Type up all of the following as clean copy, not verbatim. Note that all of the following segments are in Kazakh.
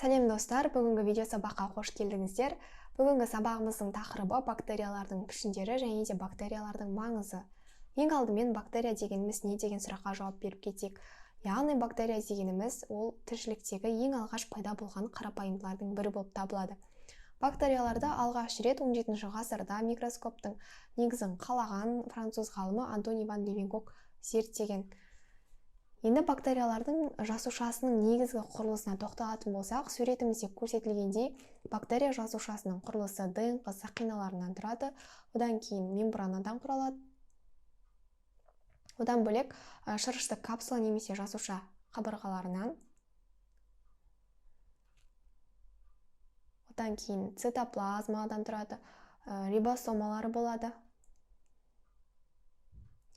Сәлем достар, бүгінгі видео сабаққа қош келдіңіздер. Бүгінгі сабағымыздың тақырыбы бактериялардың пішіндері және де бактериялардың маңызы. Ең алдымен бактерия дегеніміз не деген сұраққа жауап беріп кетейік. Яғни бактерия дегеніміз ол тіршіліктегі ең алғаш пайда болған қарапайымдылардың бірі болып табылады. Бактерияларды алғаш рет 17 ғасырда микроскоптың негізін қалаған француз ғалымы Антони ван Левенгук зерттеген. Енді бактериялардың жасушасының негізгі құрылысына тоқталатын болсақ, суретімізде көрсетілгендей, бактерия жасушасының құрылысы ДНК сақиналарынан тұрады, одан кейін мембранадан құралады. Одан бөлек шырышты капсула немесе жасуша қабырғаларынан. Одан кейін цитоплазмадан тұрады, рибосомалар болады.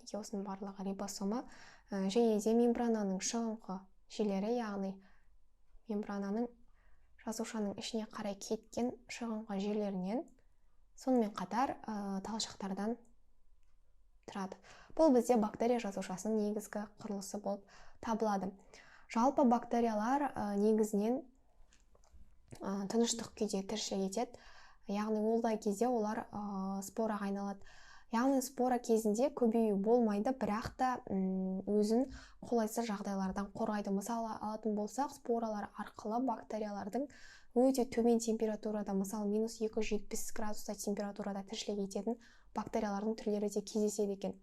Осының барлығы рибосома, және де мембрананың шығыңқы жерлері, яғни мембрананың жасушаның ішіне қарай кеткен шығыңқы жерлерінен, сонымен қатар талшықтардан тұрады. Бұл бізде бактерия жасушасының негізгі құрылысы болып табылады. Жалпы бактериялар негізінен тыныштық күйде тіршілік етеді, яғни олдай кезде олар спораға айналады. Яғни спора кезінде көбею болмайды, бірақ та өзін қолайсыз жағдайлардан қорғайды. Мысалы алатын болсақ, споралар арқылы бактериялардың өте төмен температурада, мысалы -270 градуста температурада тіршілік ететін бактериялардың түрлері де кездеседі екен.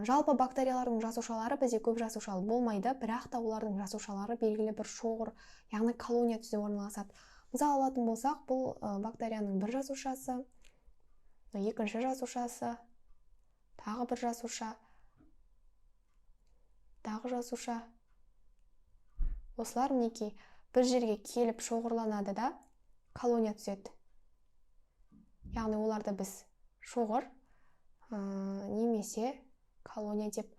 Жалпы бактериялардың жасушалары бізде көп жасушалы болмайды, бірақ та олардың жасушалары белгілі бір шоғыр, яғни колония түзіп орналасады. Мысалы алатын болсақ, бұл бактерияның бір жасушасы, екінші жасушасы, тағы бір жасуша, тағы жасуша. Осылар мінекей бір жерге келіп шоғырланады да колония түзеді. Яғни оларды біз шоғыр немесе колония деп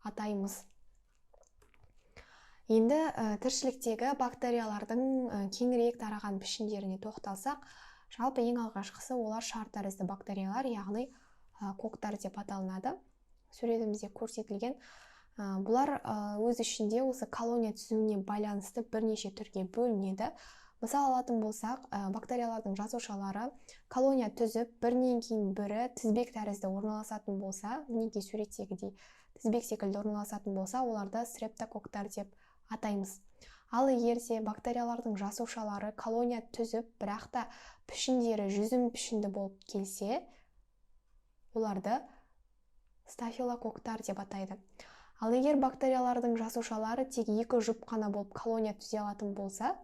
атаймыз. Енді тіршіліктегі бактериялардың кеңірек тараған пішіндеріне тоқталсақ, жалпы ең алғашқысы олар шар тәрізді бактериялар, яғни коктар деп аталынады. Суретімізде көрсетілген. Бұлар өз ішінде осы колония түзуіне байланысты бірнеше түрге бөлінеді. Мысалы алатын болсақ, бактериялардың жасушалары колония түзіп, бірінен кейін бірі тізбек тәрізді орналасатын болса, мінекей суреттегідей тізбек секілді орналасатын болса, оларды стрептококтар деп атаймыз. Ал егерде бактериялардың жасушалары колония түзіп, бірақ та пішіндері жүзім пішінді болып келсе, оларды стафилококтар деп атайды. Ал егер бактериялардың жасушалары тек екі жұп қана болып колония түзе алатын болса,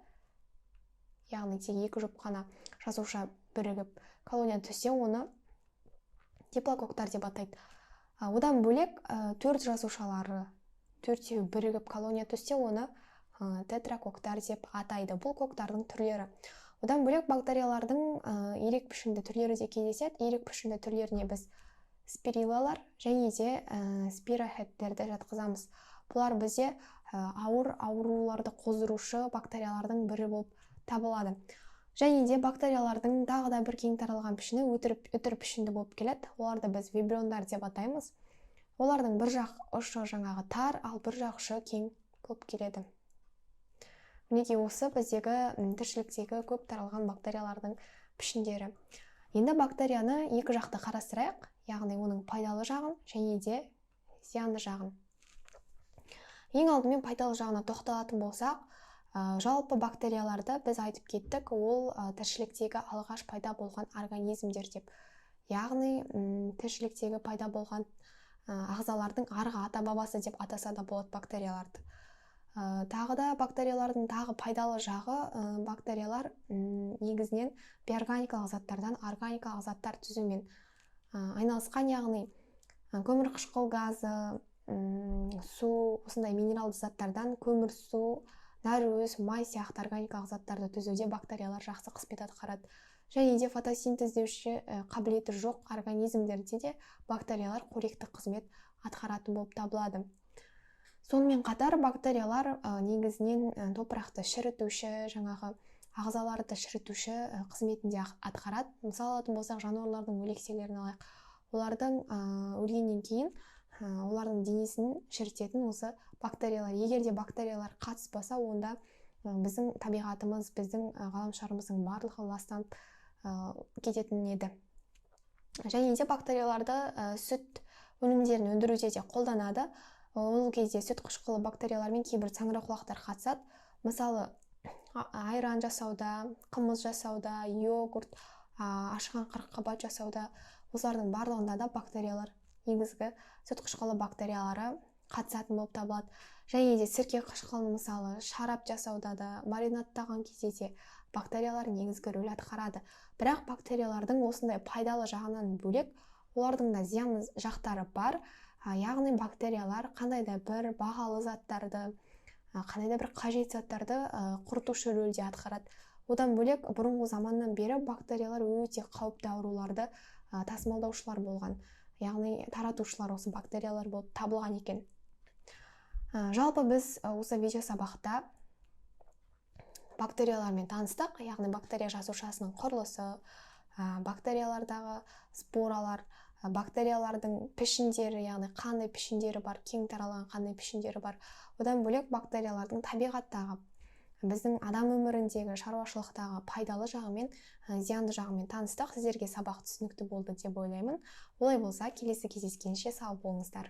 яғни тек екі жұп қана жасуша бірігіп колония түзсе, оны диплококтар деп атайды. Одан бөлек төрт жасушалары төртеу бірігіп колония түзсе, оны тетракоктар деп атайды. Бұл коктардың түрлері. Одан бөлек бактериялардың ирек пішінді түрлері де кездеседі. Ирек пішінді түрлеріне біз спирилалар және де спирохеттерді жатқызамыз. Бұлар бізде ауыр ауруларды қоздырушы бактериялардың бірі болып табылады. Және де бактериялардың тағы да бір кең таралған пішіні үтір пішінді болып келеді. Оларды біз вибриондар деп атаймыз. Олардың бір жақ ұшы жаңағы тар, ал бір жақ ұшы кең болып келеді. Мінекей осы біздегі тіршіліктегі көп таралған бактериялардың пішіндері. Енді бактерияны екі жақты қарастырайық, яғни оның пайдалы жағын және де зиянды жағын. Ең алдымен пайдалы жағына тоқталатын болсақ, жалпы бактерияларды біз айтып кеттік, ол тіршіліктегі алғаш пайда болған организмдер деп. Яғни тіршіліктегі пайда болған ағзалардың арғы ата-бабасы деп атаса да болады бактерияларды. Тағы да бактериялардың тағы пайдалы жағы, бактериялар негізінен биорганикалық заттардан органикалық заттар түзумен айналысқан, яғни көмірқышқыл газы, су, осындай минералды заттардан көмір, су, нәрөз, май сияқты органикалық заттарды түзуде бактериялар жақсы қызмет атқарады. Және де фотосинтездеуші қабілеті жоқ организмдерде де бактериялар қоректі қызмет атқаратын болып табылады. Сонымен қатар бактериялар негізінен топырақты шірітуші, жаңағы ағзаларды шірітуші қызметінде атқарады. Мысалы алатын болсақ, жануарлардың өлекселерін алайық. Олардың өлгеннен кейін олардың денесін шірітетін осы бактериялар. Егер де бактериялар қатыспаса, онда біздің табиғатымыз, біздің ғаламшарымыздың барлығы ластанып кететін еді. Және де бактерияларды сүт өнімдерін өндіруде де қолданады. Ол кезде сүт қышқылы бактериялармен кейбір саңырауқұлақтар қатысады. Мысалы, айран жасауда, қымыз жасауда, йогурт, ашыған қырыққабат жасауда, осылардың барлығында да бактериялар, негізгі сүт қышқылы бактериялары қатысатын болып табылады. Және де сірке қышқылын мысалы шарап жасауда да, маринадтаған кезде де бактериялар негізгі рөл атқарады. Бірақ бактериялардың осындай пайдалы жағынан бөлек, олардың да зиянды жақтары бар. Яғни бактериялар қандай да бір бағалы заттарды, қандай да бір қажет заттарды құртушы рөлде атқарады. Одан бөлек бұрынғы заманнан бері бактериялар өте қауіпті ауруларды тасымалдаушылар болған. Яғни таратушылар осы бактериялар болып табылған екен. Жалпы біз осы видео сабақта бактериялармен таныстық, яғни бактерия жасушасының құрылысы, бактериялардағы споралар, бактериялардың пішіндері, яғни қандай пішіндері бар, кең таралған қандай пішіндері бар. Одан бөлек бактериялардың табиғаттағы, біздің адам өміріндегі, шаруашылықтағы пайдалы жағымен, зиянды жағымен таныстық. Сіздерге сабақ түсінікті болды деп ойлаймын. Олай болса, келесі кездескенше сау болыңыздар.